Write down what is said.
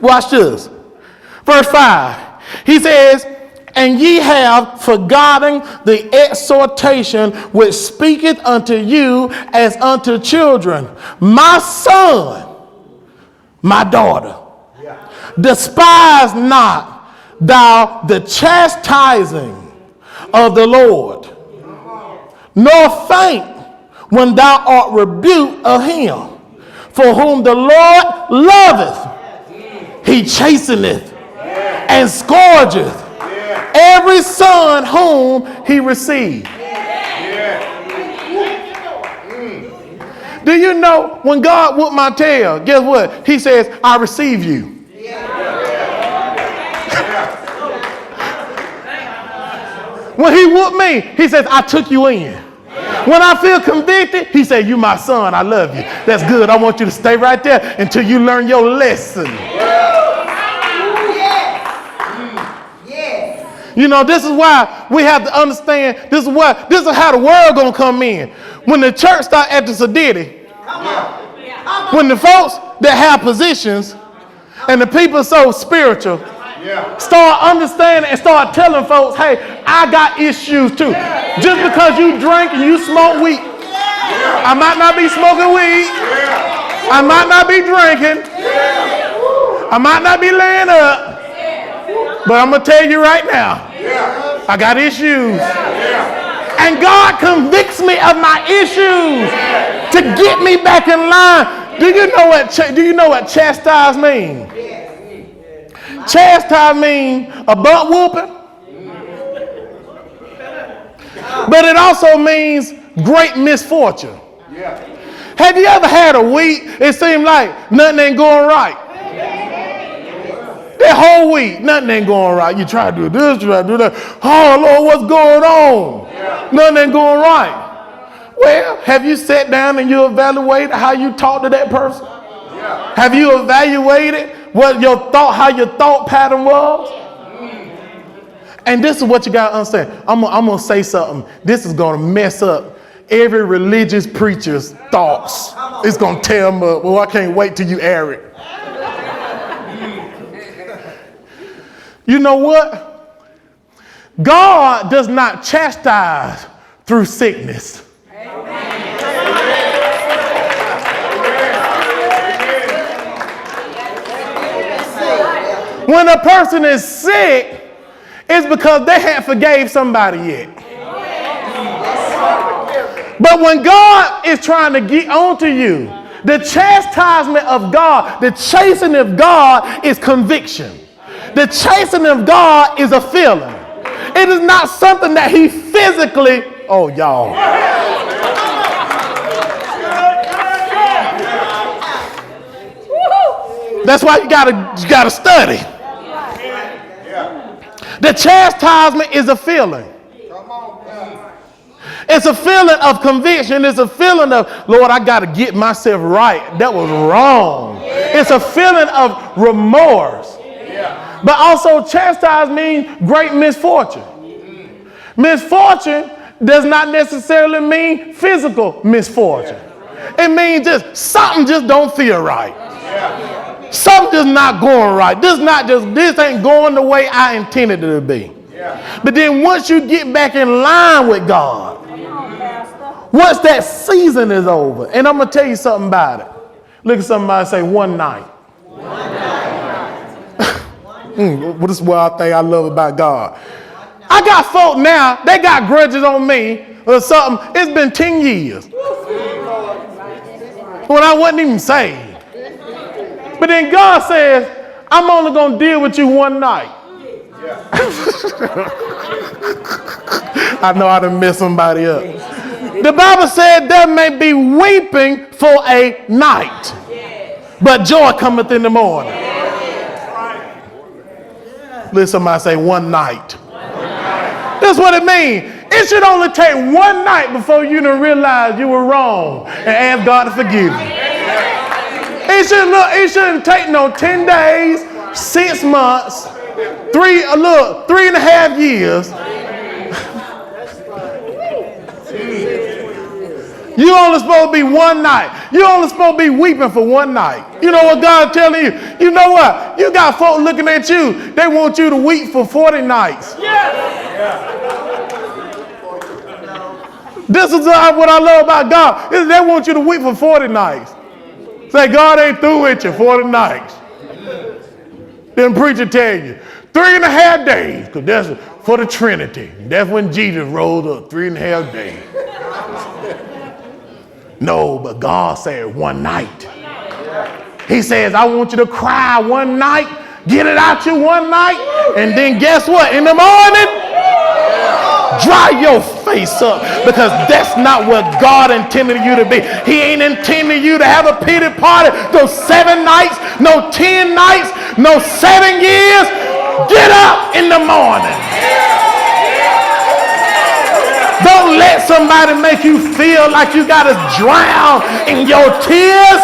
Watch this. Verse 5. He says, and ye have forgotten the exhortation which speaketh unto you as unto children. My son, my daughter, despise not thou the chastising of the Lord, nor faint when thou art rebuked of him. For whom the Lord loveth, he chasteneth and scourgeth every son whom he received. Do you know when God whooped my tail, guess what? He says, I receive you. When he whooped me, he says, I took you in. When I feel convicted, he said, you my son, I love you. That's good. I want you to stay right there until you learn your lesson. You know, this is why we have to understand, this is how the world gonna come in. When the church start acting sedity, when the folks that have positions and the people so spiritual start understanding and start telling folks, hey, I got issues too. Just because you drink and you smoke weed, I might not be smoking weed, I might not be drinking, I might not be laying up, but I'm going to tell you right now, I got issues. And God convicts me of my issues to get me back in line. Do you know what chastise means? Chastise means a butt whooping. But it also means great misfortune. Have you ever had a week it seemed like nothing ain't going right? That whole week, nothing ain't going right. You try to do this, you try to do that. Oh, Lord, what's going on? Nothing ain't going right. Well, have you sat down and you evaluated how you talk to that person? Have you evaluated how your thought pattern was? And this is what you got to understand. I'm going to say something. This is going to mess up every religious preacher's thoughts. It's going to tear them up. Well, I can't wait till you air it. You know what? God does not chastise through sickness. When a person is sick, it's because they haven't forgave somebody yet. But when God is trying to get onto you, the chastisement of God, the chastening of God is conviction. The chastening of God is a feeling. It is not something that he physically, oh y'all. That's why you gotta study. The chastisement is a feeling. It's a feeling of conviction. It's a feeling of, Lord, I got to get myself right. That was wrong. It's a feeling of remorse. But also chastise means great misfortune. Misfortune does not necessarily mean physical misfortune. It means just something just don't feel right. Something just not going right. This ain't going the way I intended it to be. But then once you get back in line with God, once that season is over, and I'm going to tell you something about it. Look at somebody and say, one night. This is what I think I love about God. I got folk now, they got grudges on me or something. It's been 10 years. When I wasn't even saved. But then God says, I'm only going to deal with you one night. I know I done messed somebody up. The Bible said there may be weeping for a night, but joy cometh in the morning. Let somebody say one night. That's what it means. It should only take one night before you done realize you were wrong and ask God to forgive you. It shouldn't take no 10 days, 6 months, 3.5 years. You only supposed to be one night. You only supposed to be weeping for one night. You know what God's telling you? You know what? You got folks looking at you. They want you to weep for 40 nights. This is what I love about God. Is they want you to weep for 40 nights. Say, God ain't through with you 40 nights. Then preacher tell you, 3.5 days, because that's for the Trinity. That's when Jesus rose up, 3.5 days. No, but God said one night. He says, I want you to cry one night, get it out you one night, and then guess what? In the morning, dry your face up, because that's not what God intended you to be. He ain't intended you to have a pity party those 7 nights, no 10 nights, no 7 years. Get up in the morning. Don't let somebody make you feel like you got to drown in your tears.